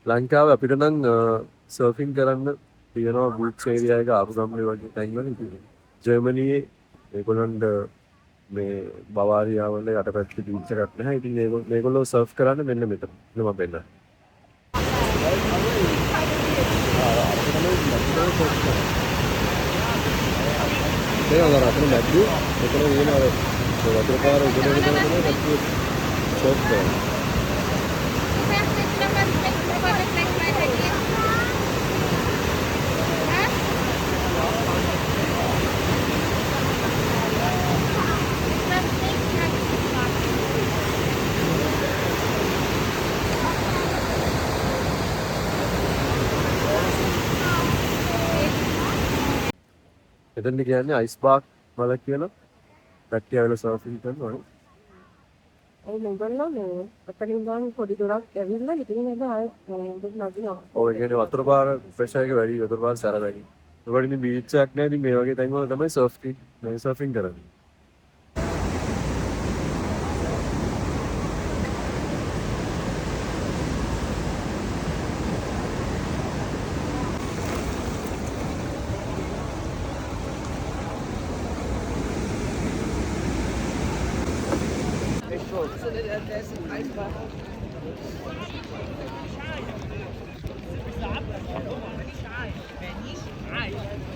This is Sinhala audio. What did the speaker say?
ලංකාව අපිට නම් සර්ෆින් කරන්න තියෙනවා බීච් ඒරියා එක ආපු ගමනේ වගේ තැන්වල ඉතින් ජර්මනියේ ඒගොල්ලන්ට මේ බවාරියා වල යටපැත්තේ බීච් එකක් නැහැ. ඉතින් මේගොල්ලෝ සර්ෆ් කරන්න මෙන්න මෙතන. මම පෙන්නන්න. මේ අර අපේ මැද්දේ මෙතන වෙන අර වතුර පාර උඩට යන මැද්දේ සර්ෆ් කරනවා. එතන කියන්නේ අයිස් බාක් වල කියලා කට්ටිය වෙන සර්ෆින් කරනවා. ඒ මොකල්ලා මේ අතරින් ගාන පොඩි දොරක් ඇවිල්ලා ඉතින් නේද ආයෙත් නගිනවා. ඔය කියන්නේ වතුර පාර ප්‍රෙෂර් එක වැඩි වතුර පාර සැර වැඩි. ඒකට ඉතින් බීච් එකක් නැහැ. ඉතින් මේ වගේ තැන් වල තමයි සර්ෆින් කරන්නේ. So there's an ice bath.